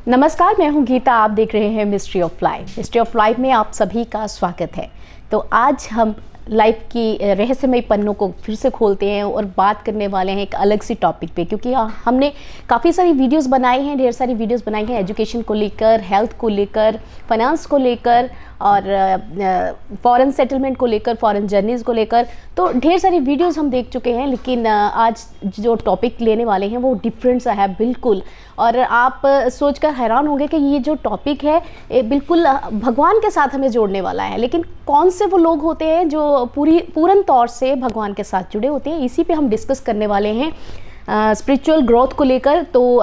नमस्कार, मैं हूं गीता। आप देख रहे हैं mystery of life. Mystery of life में आप सभी का स्वागत है। तो आज हम लाइफ की रहस्यमय पन्नों को फिर से खोलते हैं और बात करने वाले हैं एक अलग सी टॉपिक पे, क्योंकि हमने काफ़ी सारी वीडियोस बनाई हैं, ढेर सारी वीडियोस बनाई हैं एजुकेशन को लेकर, हेल्थ को लेकर, फाइनेंस को लेकर और फॉरेन सेटलमेंट को लेकर, फॉरेन जर्नीज़ को लेकर। तो ढेर सारी वीडियोस हम देख चुके हैं, लेकिन आज जो टॉपिक लेने वाले हैं वो डिफरेंट सा है बिल्कुल। और आप सोचकर हैरान होंगे कि ये जो टॉपिक है बिल्कुल भगवान के साथ हमें जोड़ने वाला है। लेकिन कौन से वो लोग होते हैं जो पूर्ण तौर से भगवान के साथ जुड़े होते हैं, इसी पे हम डिस्कस करने वाले हैं स्पिरिचुअल ग्रोथ को लेकर। तो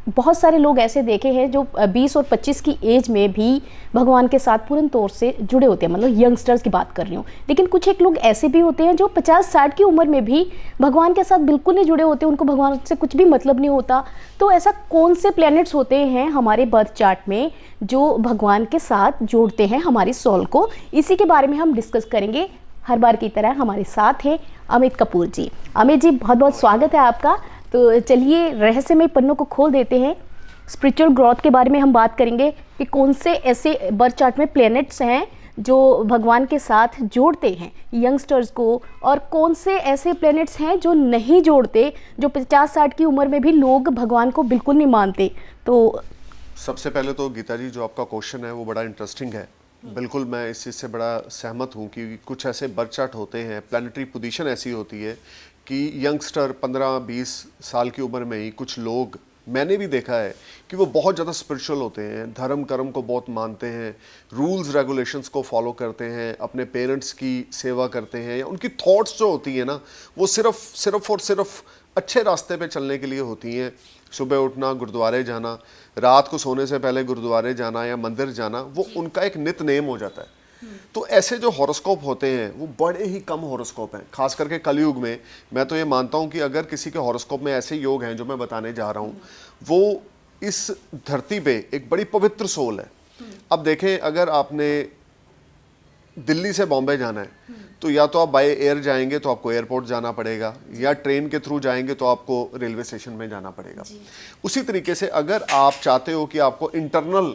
बहुत सारे लोग ऐसे देखे हैं जो 20 और 25 की एज में भी भगवान के साथ पूर्ण तौर से जुड़े होते हैं, मतलब यंगस्टर्स की बात कर रही हूँ। लेकिन कुछ एक लोग ऐसे भी होते हैं जो 50-60 की उम्र में भी भगवान के साथ बिल्कुल नहीं जुड़े होते, उनको भगवान से कुछ भी मतलब नहीं होता। तो ऐसा कौन से प्लैनेट्स होते हैं हमारे बर्थ चार्ट में जो भगवान के साथ जोड़ते हैं हमारी सोल को, इसी के बारे में हम डिस्कस करेंगे। हर बार की तरह हमारे साथ हैं अमित कपूर जी। अमित जी, बहुत बहुत स्वागत है आपका। तो चलिए रहस्यमय पन्नों को खोल देते हैं। स्पिरिचुअल ग्रोथ के बारे में हम बात करेंगे कि कौन से ऐसे बर्थ चार्ट में प्लैनेट्स हैं जो भगवान के साथ जोड़ते हैं यंगस्टर्स को, और कौन से ऐसे प्लैनेट्स हैं जो नहीं जोड़ते, जो 50-60 की उम्र में भी लोग भगवान को बिल्कुल नहीं मानते। तो सबसे पहले तो गीता जी, जो आपका क्वेश्चन है वो बड़ा इंटरेस्टिंग है। बिल्कुल मैं इस चीज़ से बड़ा सहमत हूँ कि कुछ ऐसे बर्थ चार्ट होते हैं, प्लानिटरी पोजीशन ऐसी होती है कि यंगस्टर 15-20 साल की उम्र में ही कुछ लोग, मैंने भी देखा है कि वो बहुत ज़्यादा स्पिरिचुअल होते हैं, धर्म कर्म को बहुत मानते हैं, रूल्स रेगुलेशंस को फॉलो करते हैं, अपने पेरेंट्स की सेवा करते हैं, या उनकी थॉट्स जो होती है ना वो सिर्फ अच्छे रास्ते पे चलने के लिए होती हैं। सुबह उठना, गुरुद्वारे जाना, रात को सोने से पहले गुरुद्वारे जाना या मंदिर जाना, वो उनका एक नित नेम हो जाता है। तो ऐसे जो हॉरोस्कोप होते हैं वो बड़े ही कम हॉरोस्कोप हैं, खास करके कलयुग में। मैं तो ये मानता हूँ कि अगर किसी के हॉरोस्कोप में ऐसे योग हैं जो मैं बताने जा रहा हूँ, वो इस धरती पे एक बड़ी पवित्र सोल है। अब देखें, अगर आपने दिल्ली से बॉम्बे जाना है तो या तो आप बाय एयर जाएंगे तो आपको एयरपोर्ट जाना पड़ेगा, या ट्रेन के थ्रू जाएंगे तो आपको रेलवे स्टेशन में जाना पड़ेगा। उसी तरीके से अगर आप चाहते हो कि आपको इंटरनल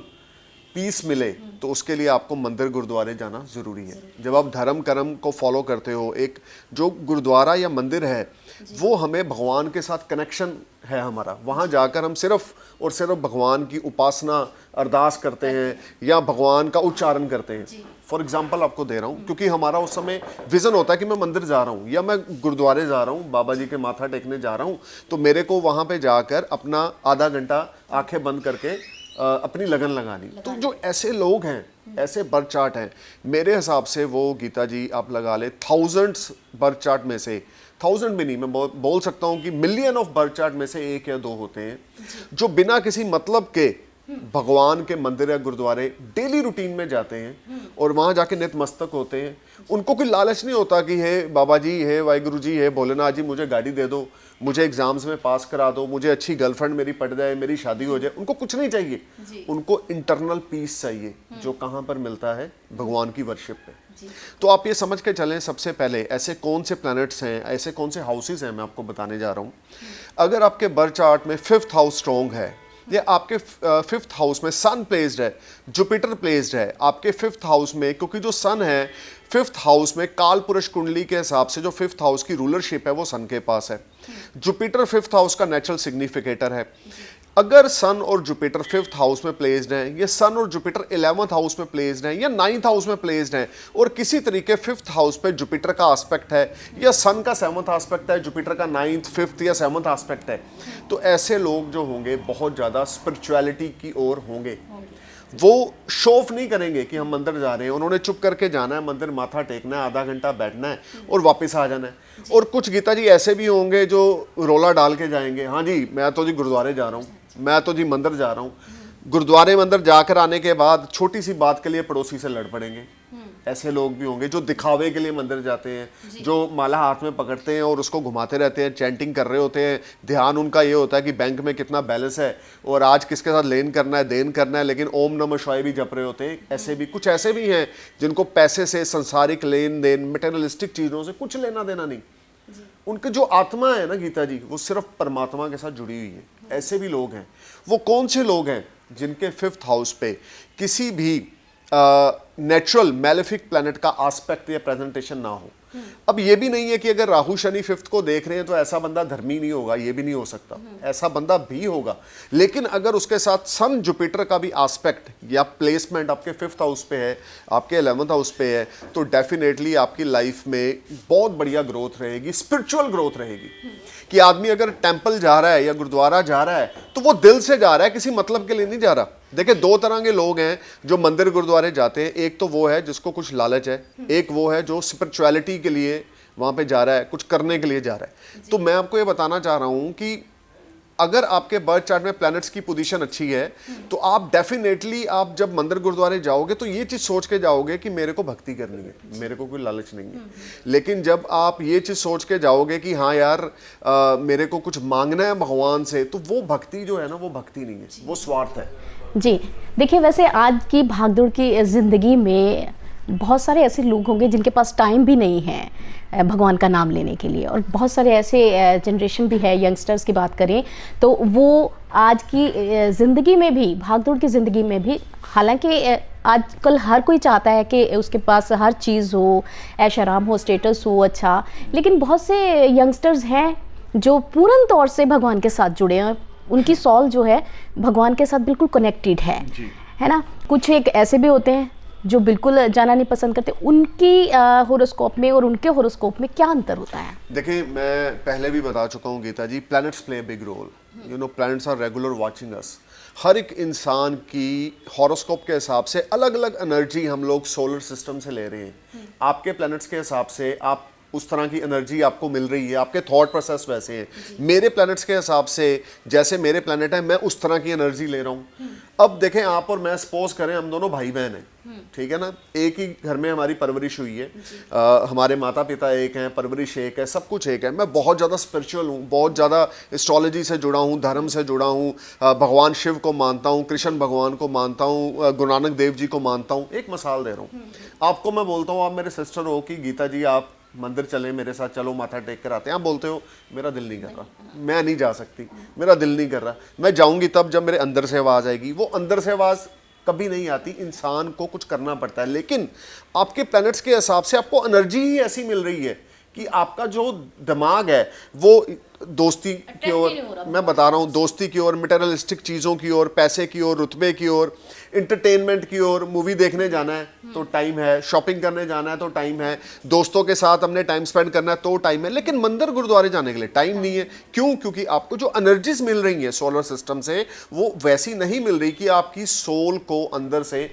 पीस मिले तो उसके लिए आपको मंदिर गुरुद्वारे जाना ज़रूरी है। जब आप धर्म कर्म को फॉलो करते हो, एक जो गुरुद्वारा या मंदिर है वो हमें भगवान के साथ कनेक्शन है हमारा। वहाँ जाकर हम सिर्फ और सिर्फ भगवान की उपासना, अरदास करते हैं या भगवान का उच्चारण करते हैं। फॉर एग्जाम्पल आपको दे रहा हूँ, क्योंकि हमारा उस समय विज़न होता है कि मैं मंदिर जा रहा हूँ या मैं गुरुद्वारे जा रहा हूँ, बाबा जी के माथा टेकने जा रहा हूँ, तो मेरे को वहाँ पे जाकर अपना आधा घंटा आंखें बंद करके अपनी लगन लगानी। तो जो ऐसे लोग हैं, ऐसे बर्थ चार्ट हैं, मेरे हिसाब से वो गीता जी आप लगा ले थाउजेंड्स बर्थ चार्ट में से, थाउजेंड भी नहीं, मैं बोल सकता हूँ कि मिलियन ऑफ बर्थ चार्ट में से 1 या 2 होते हैं जो बिना किसी मतलब के भगवान के मंदिर या गुरुद्वारे डेली रूटीन में जाते हैं और वहां जाके नितमस्तक होते हैं। उनको कोई लालच नहीं होता कि हे बाबा जी, हे वाहिगुरु जी, हे भोलेनाथ जी, मुझे गाड़ी दे दो, मुझे एग्जाम्स में पास करा दो, मुझे अच्छी गर्लफ्रेंड मेरी पट जाए, मेरी शादी हो जाए। उनको कुछ नहीं चाहिए, उनको इंटरनल पीस चाहिए, जो कहाँ पर मिलता है? भगवान की वर्शिप पे। तो आप ये समझ के चलें, सबसे पहले ऐसे कौन से प्लैनेट्स हैं, ऐसे कौन से हाउसेस हैं, मैं आपको बताने जा रहा हूँ। अगर आपके बर्थ चार्ट में 5th हाउस स्ट्रॉन्ग है, ये आपके 5th हाउस में सन प्लेस्ड है, जुपिटर प्लेस्ड है आपके 5th हाउस में, क्योंकि जो सन है 5th हाउस में काल पुरुष कुंडली के हिसाब से जो 5th हाउस की रूलरशिप है वो सन के पास है। जुपिटर 5th हाउस का नेचुरल सिग्निफिकेटर है। अगर सन और जुपिटर 5th हाउस में प्लेस्ड हैं, ये सन और जुपिटर 11th हाउस में प्लेस्ड हैं या 9th हाउस में प्लेस्ड हैं, और किसी तरीके 5th हाउस पे जुपिटर का एस्पेक्ट है या सन का 7th एस्पेक्ट है, जुपिटर का 9th, 5th या 7th एस्पेक्ट है, तो ऐसे लोग जो होंगे बहुत ज़्यादा स्पिरिचुअलिटी की ओर होंगे। वो शो ऑफ नहीं करेंगे कि हम मंदिर जा रहे हैं, उन्होंने चुप करके जाना है, मंदिर माथा टेकना है, आधा घंटा बैठना है और वापस आ जाना है। और कुछ गीता जी ऐसे भी होंगे जो रोला डाल के जाएंगे, हाँ जी मैं तो जी गुरुद्वारे जा रहा हूँ, मैं तो जी मंदिर जा रहा हूँ। गुरुद्वारे मंदिर जाकर आने के बाद छोटी सी बात के लिए पड़ोसी से लड़ पड़ेंगे। ऐसे लोग भी होंगे जो दिखावे के लिए मंदिर जाते हैं, जो माला हाथ में पकड़ते हैं और उसको घुमाते रहते हैं, चैंटिंग कर रहे होते हैं, ध्यान उनका ये होता है कि बैंक में कितना बैलेंस है और आज किसके साथ लेन करना है, देन करना है, लेकिन ओम नमः शिवाय भी जप रहे होते हैं। ऐसे भी कुछ ऐसे भी हैं जिनको पैसे से, संसारिक लेन देन, मटेरियलिस्टिक चीज़ों से कुछ लेना देना नहीं। उनकी जो आत्मा है ना गीता जी, वो सिर्फ परमात्मा के साथ जुड़ी हुई है। ऐसे भी लोग हैं। वो कौन से लोग हैं? जिनके 5th हाउस पे किसी भी नेचुरल मैलेफिक प्लैनेट का एस्पेक्ट या प्रेजेंटेशन ना हो। अब ये भी नहीं है कि अगर राहु शनि 5th को देख रहे हैं तो ऐसा बंदा धर्मी नहीं होगा, ये भी नहीं हो सकता, ऐसा बंदा भी होगा। लेकिन अगर उसके साथ सन जुपिटर का भी एस्पेक्ट या प्लेसमेंट आपके 5th हाउस पे है, आपके 11th हाउस पे है, तो डेफिनेटली आपकी लाइफ में बहुत बढ़िया ग्रोथ रहेगी, स्पिरिचुअल ग्रोथ रहेगी। कि आदमी अगर टेंपल जा रहा है या गुरुद्वारा जा रहा है तो वो दिल से जा रहा है, किसी मतलब के लिए नहीं जा रहा। देखिए, 2 तरह के लोग हैं जो मंदिर गुरुद्वारे जाते हैं। एक तो वो है जिसको कुछ लालच है, एक वो है जो स्पिरिचुअलिटी के लिए वहां पे जा रहा है, कुछ करने के लिए जा रहा है। तो मैं आपको ये बताना चाह रहा हूं कि अगर आपके बर्थ चार्ट में प्लैनेट्स की पोजीशन अच्छी है तो आप डेफिनेटली, आप जब मंदिर गुरुद्वारे जाओगे तो ये चीज सोच के जाओगे कि मेरे को भक्ति करनी है, मेरे को कोई लालच नहीं है। लेकिन जब आप ये चीज सोच के जाओगे कि हाँ यार मेरे को कुछ मांगना है भगवान से, तो वो भक्ति जो है ना, वो भक्ति नहीं है, वो स्वार्थ है। जी, देखिए, वैसे आज की भागदौड़ की ज़िंदगी में बहुत सारे ऐसे लोग होंगे जिनके पास टाइम भी नहीं है भगवान का नाम लेने के लिए, और बहुत सारे ऐसे जनरेशन भी है, यंगस्टर्स की बात करें तो वो आज की ज़िंदगी में भी, भागदौड़ की ज़िंदगी में भी, हालांकि आजकल हर कोई चाहता है कि उसके पास हर चीज़ हो, ऐश आराम हो, स्टेटस हो अच्छा, लेकिन बहुत से यंगस्टर्स हैं जो पूर्ण तौर से भगवान के साथ जुड़े हैं, उनकी सॉल जो है भगवान के साथ बिल्कुल कनेक्टेड है ना। कुछ एक ऐसे भी होते हैं जो बिल्कुल जाना नहीं पसंद करते। उनकी होरोस्कोप में और उनके होरोस्कोप में क्या अंतर होता है? देखिए, मैं पहले भी बता चुका हूँ Geeta ji, planets play big role. You know, planets are regular watching us. हर एक इंसान की हॉरोस्कोप के हिसाब से अलग अलग एनर्जी हम लोग सोलर सिस्टम से ले रहे हैं। आपके प्लैनेट्स के हिसाब से आप उस तरह की एनर्जी आपको मिल रही है, आपके थॉट प्रोसेस वैसे हैं। मेरे प्लैनेट्स के हिसाब से जैसे मेरे प्लैनेट है, मैं उस तरह की एनर्जी ले रहा हूँ। अब देखें, आप और मैं सपोज करें हम दोनों भाई बहन हैं, ठीक है ना, एक ही घर में हमारी परवरिश हुई है, हमारे माता पिता एक हैं, परवरिश एक है, सब कुछ एक है। मैं बहुत ज़्यादा स्पिरिचुअल हूँ, बहुत ज़्यादा एस्ट्रोलॉजी से जुड़ा हूँ, धर्म से जुड़ा हूँ, भगवान शिव को मानता हूँ, कृष्ण भगवान को मानता हूँ, गुरु नानक देव जी को मानता हूँ। एक मिसाल दे रहा हूँ आपको, मैं बोलता हूँ आप मेरे सिस्टर हो कि गीता जी आप मंदिर चले मेरे साथ, चलो माथा टेक कर आते हैं। आप बोलते हो मेरा दिल नहीं कर रहा, मैं नहीं जा सकती, मेरा दिल नहीं कर रहा। मैं जाऊंगी तब जब मेरे अंदर से आवाज़ आएगी। वो अंदर से आवाज़ कभी नहीं आती, इंसान को कुछ करना पड़ता है। लेकिन आपके प्लैनेट्स के हिसाब से आपको एनर्जी ही ऐसी मिल रही है कि आपका जो दिमाग है वो दोस्ती की ओर, मैं बता रहा हूँ, दोस्ती की ओर, मटेरियलिस्टिक चीज़ों की ओर, पैसे की ओर, रुतबे की ओर, इंटरटेनमेंट की ओर। मूवी देखने जाना है तो टाइम है, शॉपिंग करने जाना है तो टाइम है, दोस्तों के साथ हमने टाइम स्पेंड करना है तो टाइम है। लेकिन मंदिर गुरुद्वारे जाने के लिए टाइम नहीं है। क्यों? क्योंकि आपको जो एनर्जीज मिल रही है सोलर सिस्टम से वो वैसी नहीं मिल रही कि आपकी सोल को अंदर से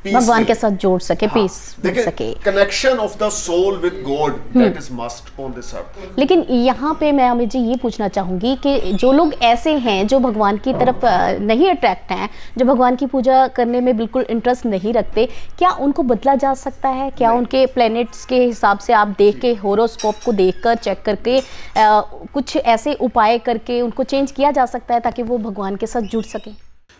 भगवान के साथ जोड़ सके, पीस मिल सके। Connection of the soul with God, that is must on this earth. लेकिन यहाँ पे मैं अमित जी ये पूछना चाहूँगी कि जो लोग ऐसे हैं जो भगवान की तरफ नहीं अट्रैक्ट हैं, जो भगवान की पूजा करने में बिल्कुल इंटरेस्ट नहीं रखते, क्या उनको बदला जा सकता है? क्या उनके प्लैनेट्स के हिसाब से आप देख के, होरोस्कोप को देखकर, चेक करके, कुछ ऐसे उपाय करके उनको चेंज किया जा सकता है ताकि वो भगवान के साथ जुड़ सकें?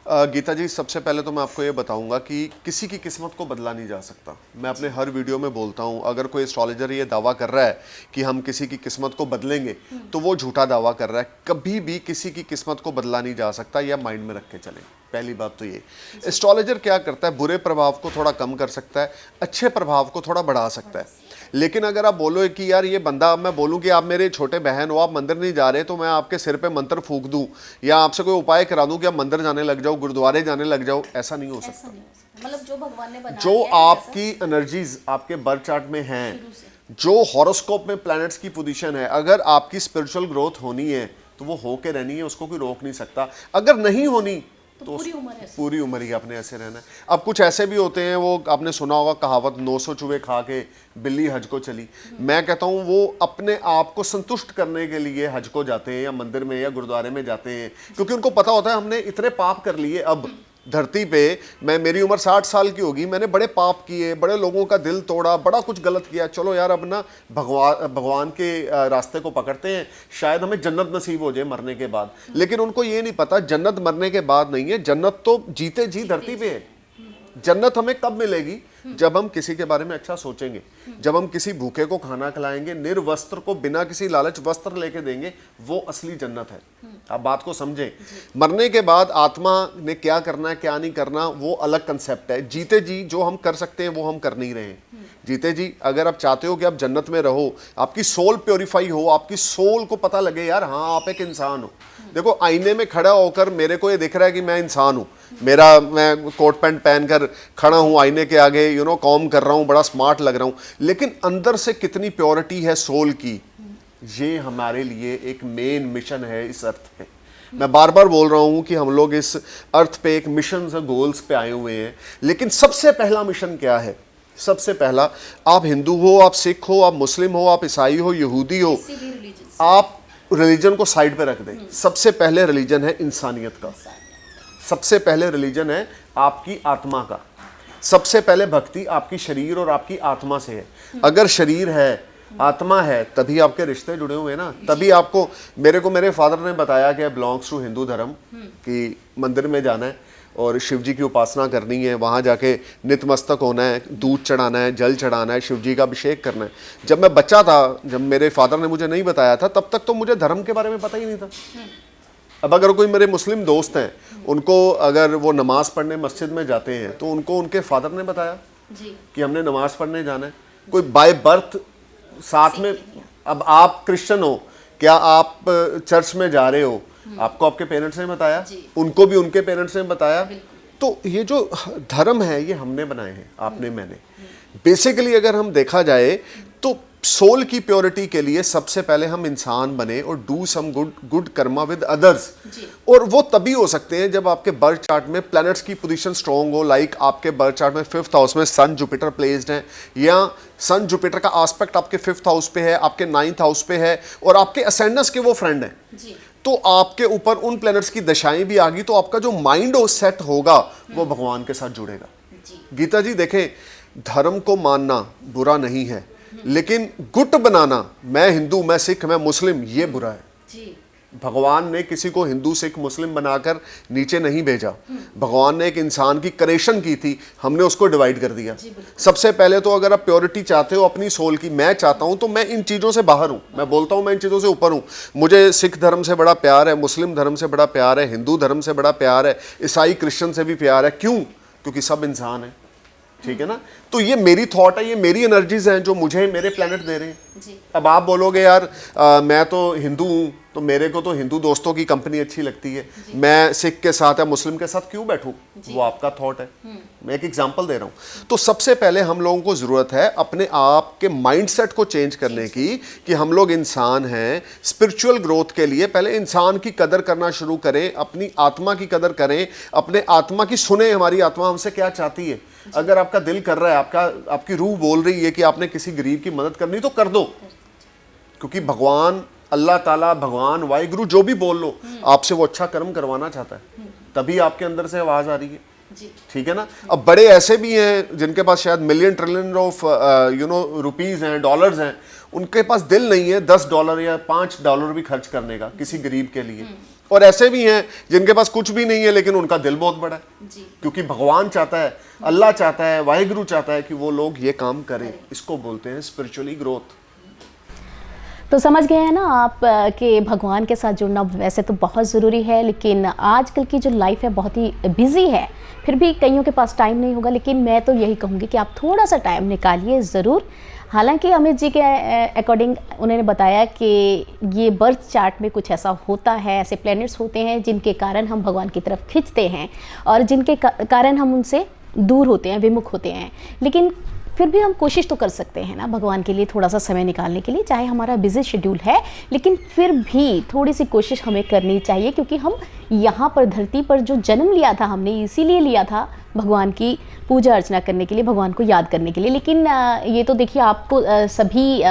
गीता जी, सबसे पहले तो मैं आपको ये बताऊंगा कि किसी की किस्मत को बदला नहीं जा सकता। मैं अपने हर वीडियो में बोलता हूं, अगर कोई एस्ट्रोलॉजर ये दावा कर रहा है कि हम किसी की किस्मत को बदलेंगे तो वो झूठा दावा कर रहा है। कभी भी किसी की किस्मत को बदला नहीं जा सकता, या माइंड में रख के चलें। पहली बात तो ये, एस्ट्रोलॉजर क्या करता है, बुरे प्रभाव को थोड़ा कम कर सकता है, अच्छे प्रभाव को थोड़ा बढ़ा सकता है। लेकिन अगर आप बोलो कि यार ये बंदा, मैं बोलूं कि आप मेरे छोटे बहन हो, आप मंदिर नहीं जा रहे, तो मैं आपके सिर पे मंत्र फूंक दूं या आपसे कोई उपाय करा दूं कि आप मंदिर जाने लग जाओ, गुरुद्वारे जाने लग जाओ, ऐसा नहीं हो सकता। मतलब जो भगवान ने बनाया जो आपकी एनर्जीज आपके बर्थ चार्ट में हैं, जो हॉरोस्कोप में प्लैनेट्स की पोजीशन है, अगर आपकी स्पिरिचुअल ग्रोथ होनी है तो वो होके रहनी है, उसको कोई रोक नहीं सकता। अगर नहीं होनी तो पूरी उम्र ही आपने ऐसे रहना है। अब कुछ ऐसे भी होते हैं, वो आपने सुना होगा कहावत, 900 चूहे खा के बिल्ली हज को चली। मैं कहता हूँ वो अपने आप को संतुष्ट करने के लिए हज को जाते हैं या मंदिर में या गुरुद्वारे में जाते हैं, क्योंकि उनको पता होता है हमने इतने पाप कर लिए। अब धरती पे मेरी उम्र 60 साल की होगी, मैंने बड़े पाप किए, बड़े लोगों का दिल तोड़ा, बड़ा कुछ गलत किया। चलो यार, अब ना भगवान के रास्ते को पकड़ते हैं, शायद हमें जन्नत नसीब हो जाए मरने के बाद। लेकिन उनको ये नहीं पता जन्नत मरने के बाद नहीं है, जन्नत तो जीते जी धरती पे है। जन्नत हमें कब मिलेगी? जब हम किसी के बारे में अच्छा सोचेंगे, जब हम किसी भूखे को खाना खिलाएंगे, निर्वस्त्र को बिना किसी लालच वस्त्र लेके देंगे, वो असली जन्नत है। आप बात को समझें। मरने के बाद आत्मा ने क्या करना है क्या नहीं करना वो अलग कंसेप्ट है। जीते जी जो हम कर सकते हैं वो हम कर नहीं रहे हैं। जीते जी अगर आप चाहते हो कि आप जन्नत में रहो, आपकी सोल प्योरीफाई हो, आपकी सोल को पता लगे यार हाँ आप एक इंसान हो। देखो आईने में खड़ा होकर मेरे को ये दिख रहा है कि मैं इंसान हूँ, मैं कोट पैंट पहनकर खड़ा हूँ आईने के आगे, कॉम कर रहा हूँ, बड़ा स्मार्ट लग रहा हूँ, लेकिन अंदर से कितनी प्योरिटी है सोल की, ये हमारे लिए एक मेन मिशन है इस अर्थ पे। मैं बार बार बोल रहा हूँ कि हम लोग इस अर्थ पे एक मिशन से गोल्स पे आए हुए हैं, लेकिन सबसे पहला मिशन क्या है? सबसे पहला, आप हिंदू हो, आप सिख हो, आप मुस्लिम हो, आप ईसाई हो, यहूदी हो, आप रिलीजन को साइड पे रख दें। सबसे पहले रिलीजन है इंसानियत का, सबसे पहले रिलीजन है आपकी आत्मा का, सबसे पहले भक्ति आपकी शरीर और आपकी आत्मा से है। अगर शरीर है, आत्मा है, तभी आपके रिश्ते जुड़े हुए हैं ना, तभी आपको। मेरे फादर ने बताया कि बिलोंग्स टू हिंदू धर्म, कि मंदिर में जाना है और शिव जी की उपासना करनी है, वहाँ जाके नितमस्तक होना है, दूध चढ़ाना है, जल चढ़ाना है, शिव जी का अभिषेक करना है। जब मैं बच्चा था, जब मेरे फादर ने मुझे नहीं बताया था, तब तक तो मुझे धर्म के बारे में पता ही नहीं था। अब अगर कोई मेरे मुस्लिम दोस्त हैं, उनको अगर वो नमाज पढ़ने मस्जिद में जाते हैं तो उनको उनके फादर ने बताया कि हमने नमाज पढ़ने जाना है। कोई बाय बर्थ साथ में, अब आप क्रिश्चियन हो, क्या आप चर्च में जा रहे हो, आपको आपके पेरेंट्स ने बताया, उनको भी उनके पेरेंट्स ने बताया। तो ये जो धर्म है ये हमने बनाए हैं, आपने मैंने। बेसिकली अगर हम देखा जाए तो सोल की प्योरिटी के लिए सबसे पहले हम इंसान बने और do some good karma with others. और वो तभी हो सकते हैं जब आपके बर्थ चार्ट में प्लैनेट्स की पोजीशन स्ट्रॉन्ग हो। लाइक आपके बर्थ चार्ट में 5th हाउस में सन जुपिटर प्लेस्ड है, या सन जुपिटर का एस्पेक्ट आपके 5th हाउस पे है, आपके 9th हाउस पे है, और आपके असेंडेंस के वो फ्रेंड हैं, तो आपके ऊपर उन प्लैनेट्स की दशाएं भी आ गई, तो आपका जो माइंड हो सेट होगा वो भगवान के साथ जुड़ेगा। गीता जी देखें, धर्म को मानना बुरा नहीं है, लेकिन गुट बनाना, मैं हिंदू, मैं सिख, मैं मुस्लिम, ये बुरा है। भगवान ने किसी को हिंदू सिख मुस्लिम बनाकर नीचे नहीं भेजा। भगवान ने एक इंसान की क्रिएशन की थी, हमने उसको डिवाइड कर दिया। सबसे पहले तो अगर आप प्योरिटी चाहते हो अपनी सोल की, मैं चाहता हूं तो मैं इन चीज़ों से बाहर हूं, मैं बोलता हूं मैं इन चीज़ों से ऊपर हूं। मुझे सिख धर्म से बड़ा प्यार है, मुस्लिम धर्म से बड़ा प्यार है, हिंदू धर्म से बड़ा प्यार है, ईसाई क्रिश्चियन से भी प्यार है। क्यों? क्योंकि सब इंसान है, ठीक है ना। तो ये मेरी थॉट है, ये मेरी एनर्जीज हैं जो मुझे मेरे प्लेनेट दे रहे हैं। अब आप बोलोगे यार मैं तो हिंदू हूँ, तो मेरे को तो हिंदू दोस्तों की कंपनी अच्छी लगती है, मैं सिख के साथ या मुस्लिम के साथ क्यों बैठूं? वो आपका थॉट है, मैं एक एग्जांपल दे रहा हूँ। तो सबसे पहले हम लोगों को ज़रूरत है अपने आप के माइंडसेट को चेंज करने की, कि हम लोग इंसान हैं। स्पिरिचुअल ग्रोथ के लिए पहले इंसान की कदर करना शुरू करें, अपनी आत्मा की कदर करें, अपने आत्मा की सुने, हमारी आत्मा हमसे क्या चाहती है। अगर आपका दिल कर रहा है, आपकी रूह बोल रही है कि आपने किसी गरीब की मदद करनी, तो कर दो, क्योंकि भगवान, अल्लाह ताला, भगवान, वाहिगुरु, जो भी बोल लो, आपसे वो अच्छा कर्म करवाना चाहता है, तभी आपके अंदर से आवाज आ रही है, ठीक है ना। अब बड़े ऐसे भी हैं जिनके पास शायद मिलियन ट्रिलियन ऑफ रुपीज हैं, डॉलर्स हैं, उनके पास दिल नहीं है $10 या $5 भी खर्च करने का किसी गरीब के लिए। और ऐसे भी हैं जिनके पास कुछ भी नहीं है लेकिन उनका दिल बहुत बड़ा है, क्योंकि भगवान चाहता है, अल्लाह चाहता है, वाहिगुरु चाहता है कि वो लोग ये काम करें। इसको बोलते हैं स्पिरिचुअली ग्रोथ। तो समझ गए हैं ना आप कि भगवान के साथ जुड़ना वैसे तो बहुत ज़रूरी है, लेकिन आजकल की जो लाइफ है बहुत ही बिजी है, फिर भी कईयों के पास टाइम नहीं होगा। लेकिन मैं तो यही कहूँगी कि आप थोड़ा सा टाइम निकालिए ज़रूर। हालांकि अमित जी के अकॉर्डिंग उन्होंने बताया कि ये बर्थ चार्ट में कुछ ऐसा होता है, ऐसे प्लैनेट्स होते हैं जिनके कारण हम भगवान की तरफ खिंचते हैं और जिनके कारण हम उनसे दूर होते हैं, विमुख होते हैं। लेकिन फिर भी हम कोशिश तो कर सकते हैं ना भगवान के लिए थोड़ा सा समय निकालने के लिए, चाहे हमारा बिजी शेड्यूल है, लेकिन फिर भी थोड़ी सी कोशिश हमें करनी चाहिए, क्योंकि हम यहाँ पर धरती पर जो जन्म लिया था हमने इसीलिए लिया था भगवान की पूजा अर्चना करने के लिए, भगवान को याद करने के लिए। लेकिन ये तो देखिए आपको सभी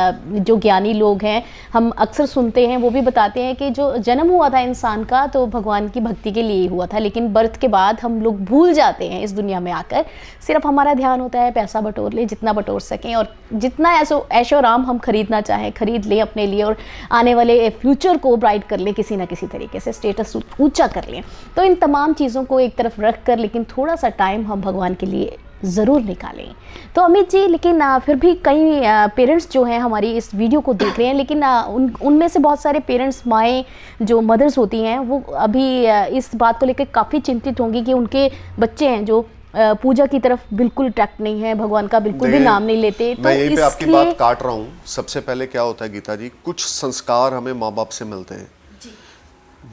जो ज्ञानी लोग हैं, हम अक्सर सुनते हैं, वो भी बताते हैं कि जो जन्म हुआ था इंसान का तो भगवान की भक्ति के लिए ही हुआ था, लेकिन बर्थ के बाद हम लोग भूल जाते हैं इस दुनिया में आकर। सिर्फ हमारा ध्यान होता है पैसा बटोर ले, जितना बटोर सकें, और जितना ऐशो आराम हम खरीदना चाहें खरीद लें अपने लिए, और आने वाले फ्यूचर को ब्राइट कर लें किसी ना किसी तरीके से, स्टेटस ऊंचा कर लें। तो इन तमाम चीज़ों को एक तरफ रख कर, लेकिन थोड़ा सा टाइम हम भगवान के लिए ज़रूर निकालें। तो अमित जी, लेकिन फिर भी कई पेरेंट्स जो हैं हमारी इस वीडियो को देख रहे हैं, लेकिन उनमें से बहुत सारे पेरेंट्स, माएँ जो मदर्स होती हैं, वो अभी इस बात को लेकर काफ़ी चिंतित होंगी कि उनके बच्चे हैं जो पूजा की तरफ बिल्कुल अट्रैक्ट नहीं है, भगवान का बिल्कुल भी नाम नहीं लेते। मैं यहीं पे आपकी बात काट रहा हूँ। सबसे पहले क्या होता है गीता जी, कुछ संस्कार हमें माँ बाप से मिलते हैं।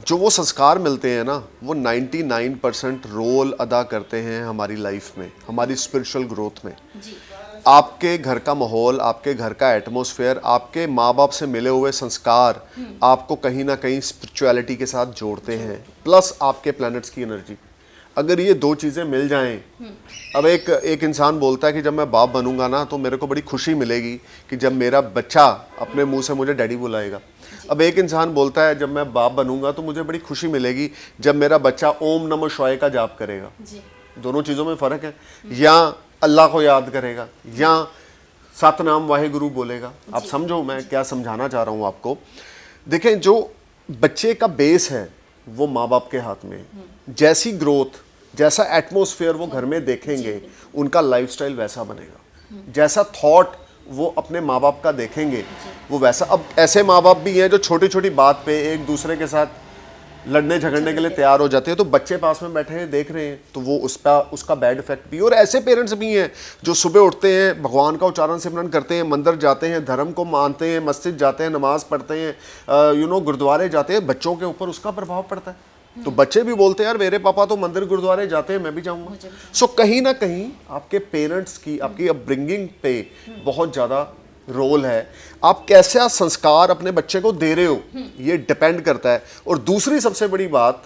जो वो संस्कार मिलते हैं ना, वो 99% रोल अदा करते हैं हमारी लाइफ में, हमारी स्पिरिचुअल ग्रोथ में। आपके घर का माहौल, आपके घर का एटमॉस्फेयर, आपके माँ बाप से मिले हुए संस्कार आपको कहीं ना कहीं स्पिरिचुअलिटी के साथ जोड़ते हैं, प्लस आपके प्लैनेट्स की एनर्जी। अगर ये दो चीज़ें मिल जाएं, अब एक इंसान बोलता है कि जब मैं बाप बनूंगा ना तो मेरे को बड़ी खुशी मिलेगी कि जब मेरा बच्चा अपने मुंह से मुझे डैडी बुलाएगा। अब एक इंसान बोलता है जब मैं बाप बनूंगा तो मुझे बड़ी खुशी मिलेगी जब मेरा बच्चा ओम नमः शिवाय का जाप करेगा। दोनों चीज़ों में फ़र्क है। या अल्लाह को याद करेगा, या सतनाम वाहेगुरु बोलेगा। आप समझो मैं क्या समझाना चाह रहा हूँ आपको। देखें, जो बच्चे का बेस है वो माँ बाप के हाथ में है। जैसी ग्रोथ, जैसा एटमॉस्फेयर वो घर में देखेंगे, उनका लाइफस्टाइल वैसा बनेगा। जैसा थॉट वो अपने माँ बाप का देखेंगे, वो वैसा। अब ऐसे माँ बाप भी हैं जो छोटी छोटी बात पे एक दूसरे के साथ लड़ने झगड़ने के लिए तैयार हो जाते हैं, तो बच्चे पास में बैठे हैं देख रहे हैं, तो वो उसका बैड इफेक्ट भी। और ऐसे पेरेंट्स भी हैं जो सुबह उठते हैं, भगवान का उच्चारण सिमरन करते हैं, मंदिर जाते हैं, धर्म को मानते हैं, मस्जिद जाते हैं, नमाज पढ़ते हैं, गुरुद्वारे जाते हैं, बच्चों के ऊपर उसका प्रभाव पड़ता है। तो बच्चे भी बोलते हैं यार मेरे पापा तो मंदिर गुरुद्वारे जाते हैं, मैं भी जाऊंगा। सो कहीं ना कहीं आपके पेरेंट्स की, आपकी अपब्रिंगिंग पे बहुत ज़्यादा रोल है। आप कैसा संस्कार अपने बच्चे को दे रहे हो, ये डिपेंड करता है। और दूसरी सबसे बड़ी बात,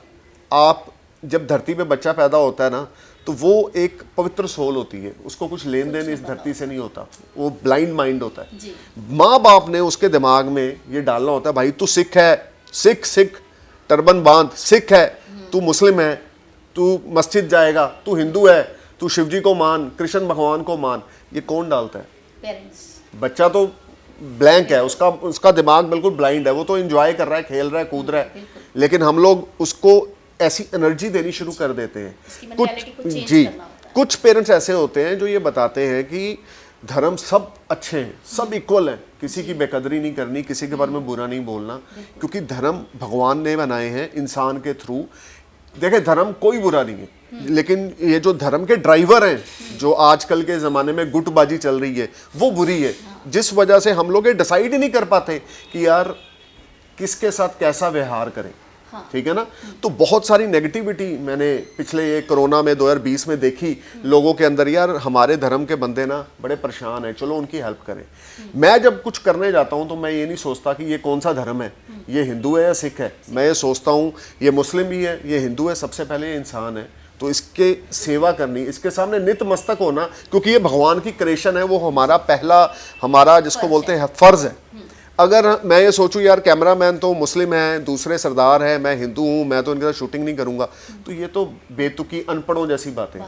आप जब धरती पे बच्चा पैदा होता है ना, तो वो एक पवित्र सोल होती है, उसको कुछ लेन देन इस धरती से नहीं होता, वो ब्लाइंड माइंड होता है। माँ बाप ने उसके दिमाग में ये डालना होता है, भाई तू सिख है, सिख टर्बन बांध, सिख है, तू मुस्लिम है, तू मस्जिद जाएगा, तू हिंदू है, तू शिवजी को मान, कृष्ण भगवान को मान। ये कौन डालता है? पेरेंट्स। बच्चा तो ब्लैंक है, उसका दिमाग बिल्कुल ब्लाइंड है, वो तो एंजॉय कर रहा है, खेल रहा है, कूद रहा है। लेकिन हम लोग उसको ऐसी एनर्जी देनी शुरू कर देते हैं। कुछ पेरेंट्स ऐसे होते हैं जो ये बताते हैं कि धर्म सब अच्छे हैं, सब इक्वल हैं, किसी की बेकदरी नहीं करनी, किसी के बारे में बुरा नहीं बोलना, क्योंकि धर्म भगवान ने बनाए हैं इंसान के थ्रू। देखिए, धर्म कोई बुरा नहीं है, लेकिन ये जो धर्म के ड्राइवर हैं, जो आजकल के ज़माने में गुटबाजी चल रही है, वो बुरी है। जिस वजह से हम लोग ये डिसाइड ही नहीं कर पाते कि यार किसके साथ कैसा व्यवहार करें। ठीक है ना? तो बहुत सारी नेगेटिविटी मैंने पिछले ये कोरोना में 2020 में देखी लोगों के अंदर। यार हमारे धर्म के बंदे ना बड़े परेशान हैं, चलो उनकी हेल्प करें। मैं जब कुछ करने जाता हूं तो मैं ये नहीं सोचता कि ये कौन सा धर्म है, ये हिंदू है या सिख है। मैं ये सोचता हूँ ये मुस्लिम भी है, ये हिंदू है, सबसे पहले ये इंसान है, तो इसके सेवा करनी, इसके सामने नित मस्तक होना, क्योंकि ये भगवान की क्रिएशन है, वो हमारा जिसको बोलते हैं फर्ज है। अगर मैं ये सोचूं यार कैमरामैन तो मुस्लिम है, दूसरे सरदार है, मैं हिंदू हूँ, मैं तो इनके साथ शूटिंग नहीं करूँगा, तो ये तो बेतुकी अनपढ़ों जैसी बातें।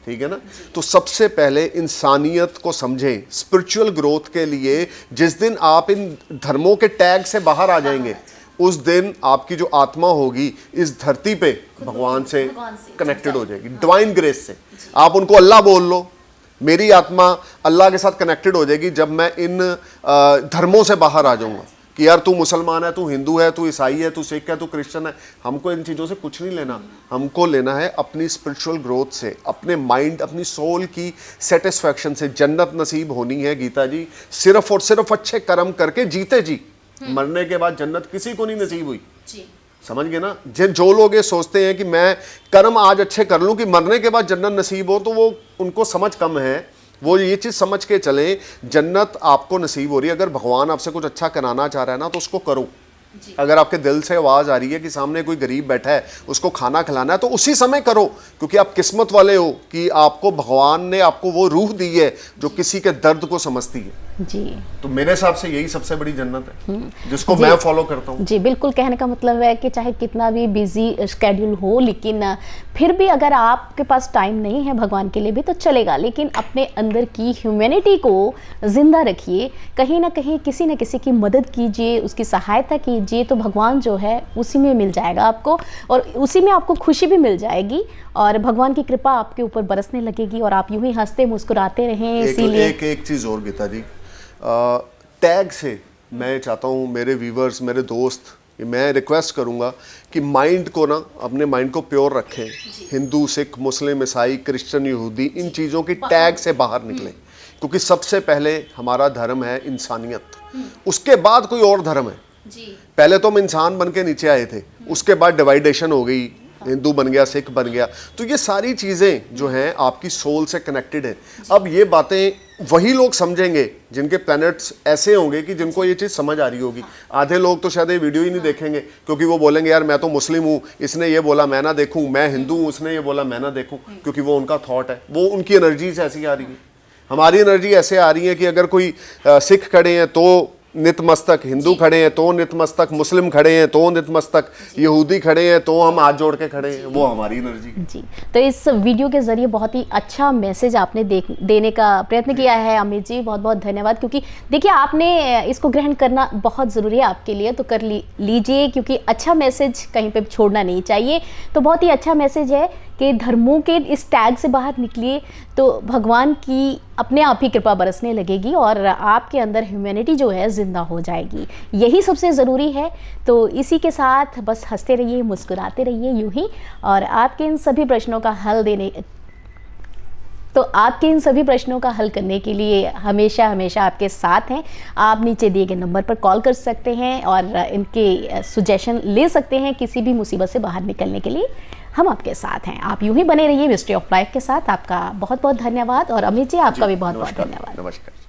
ठीक है ना? तो सबसे पहले इंसानियत को समझें। स्पिरिचुअल ग्रोथ के लिए जिस दिन आप इन धर्मों के टैग से बाहर आ जाएंगे, उस दिन आपकी जो आत्मा होगी इस धरती पे भगवान से कनेक्टेड हो जाएगी, डिवाइन ग्रेस से। आप उनको अल्लाह बोल लो, मेरी आत्मा अल्लाह के साथ कनेक्टेड हो जाएगी जब मैं इन धर्मों से बाहर आ जाऊंगा कि यार तू मुसलमान है, तू हिंदू है, तू ईसाई है, तू सिख है, तू क्रिश्चियन है। हमको इन चीज़ों से कुछ नहीं लेना, हमको लेना है अपनी स्पिरिचुअल ग्रोथ से, अपने माइंड, अपनी सोल की सेटिस्फैक्शन से। जन्नत नसीब होनी है गीता जी सिर्फ और सिर्फ अच्छे कर्म करके जीते जी। मरने के बाद जन्नत किसी को नहीं नसीब हुई। समझ गए ना? जो लोग ये सोचते हैं कि मैं कर्म आज अच्छे कर लूं कि मरने के बाद जन्नत नसीब हो, तो वो उनको समझ कम है। वो ये चीज़ समझ के चलें, जन्नत आपको नसीब हो रही है। अगर भगवान आपसे कुछ अच्छा कराना चाह रहा है ना, तो उसको करो। अगर आपके दिल से आवाज़ आ रही है कि सामने कोई गरीब बैठा है, उसको खाना खिलाना है, तो उसी समय करो, क्योंकि आप किस्मत वाले हो कि आपको भगवान ने आपको वो रूह दी है जो किसी के दर्द को समझती है। जी। तो मेरे हिसाब से यही सबसे बड़ी जन्नत है जिसको मैं फॉलो करता हूँ। जी बिल्कुल, कहने का मतलब है कि चाहे कितना भी बिजी शेड्यूल हो, लेकिन फिर भी अगर आपके पास टाइम नहीं है भगवान के लिए भी तो चलेगा, लेकिन अपने अंदर की ह्यूमैनिटी को जिंदा रखिए, कहीं ना कहीं किसी न किसी की मदद कीजिए, उसकी सहायता कीजिए, तो भगवान जो है उसी में मिल जाएगा आपको, और उसी में आपको खुशी भी मिल जाएगी, और भगवान की कृपा आपके ऊपर बरसने लगेगी, और आप यूं ही हंसते मुस्कुराते रहें। इसीलिए एक चीज़ और गीता जी, टैग से मैं चाहता हूँ मेरे व्यूवर्स, मेरे दोस्त, मैं रिक्वेस्ट करूँगा कि माइंड को ना, अपने माइंड को प्योर रखें। हिंदू, सिख, मुस्लिम, ईसाई, क्रिश्चियन, यहूदी, इन चीज़ों की टैग से बाहर निकलें, क्योंकि सबसे पहले हमारा धर्म है इंसानियत, उसके बाद कोई और धर्म है। पहले तो हम इंसान बन के नीचे आए थे, उसके बाद डिवाइडेशन हो गई, हिंदू बन गया, सिख बन गया, तो ये सारी चीज़ें जो हैं आपकी सोल से कनेक्टेड है। अब ये बातें वही लोग समझेंगे जिनके प्लैनेट्स ऐसे होंगे कि जिनको ये चीज़ समझ आ रही होगी। आधे लोग तो शायद ये वीडियो ही नहीं देखेंगे, क्योंकि वो बोलेंगे यार मैं तो मुस्लिम हूँ, इसने ये बोला मैं ना देखूँ, मैं हिंदू हूँ, उसने ये बोला मैं ना देखूँ, क्योंकि वो उनका थॉट है, वो उनकी एनर्जीज ऐसी आ रही है। हमारी एनर्जी ऐसे आ रही है कि अगर कोई सिख खड़े हैं तो नितमस्तक, हिंदू खड़े हैं तो नितमस्तक, मुस्लिम खड़े हैं तो नितमस्तक, यहूदी खड़े हैं तो हम हाथ जोड़ के खड़े हैं, वो हमारी एनर्जी। जी, तो इस वीडियो के जरिए बहुत ही अच्छा मैसेज आपने देने का प्रयत्न किया है अमित जी, बहुत बहुत धन्यवाद। क्योंकि देखिए आपने इसको ग्रहण करना बहुत ज़रूरी है आपके लिए, तो कर लीजिए, क्योंकि अच्छा मैसेज कहीं पे छोड़ना नहीं चाहिए। तो बहुत ही अच्छा मैसेज है कि धर्मों के इस टैग से बाहर निकलिए, तो भगवान की अपने आप ही कृपा बरसने लगेगी, और आपके अंदर ह्यूमैनिटी जो है जिंदा हो जाएगी, यही सबसे ज़रूरी है। तो इसी के साथ बस हंसते रहिए, मुस्कुराते रहिए यूं ही, और आपके इन सभी प्रश्नों का हल करने के लिए हमेशा हमेशा आपके साथ हैं। आप नीचे दिए गए नंबर पर कॉल कर सकते हैं और इनके सुजेशन ले सकते हैं किसी भी मुसीबत से बाहर निकलने के लिए। हम आपके साथ हैं, आप यूं ही बने रहिए मिस्ट्री ऑफ लाइफ के साथ। आपका बहुत बहुत धन्यवाद, और अमित जी आपका भी बहुत बहुत धन्यवाद। नमस्कार।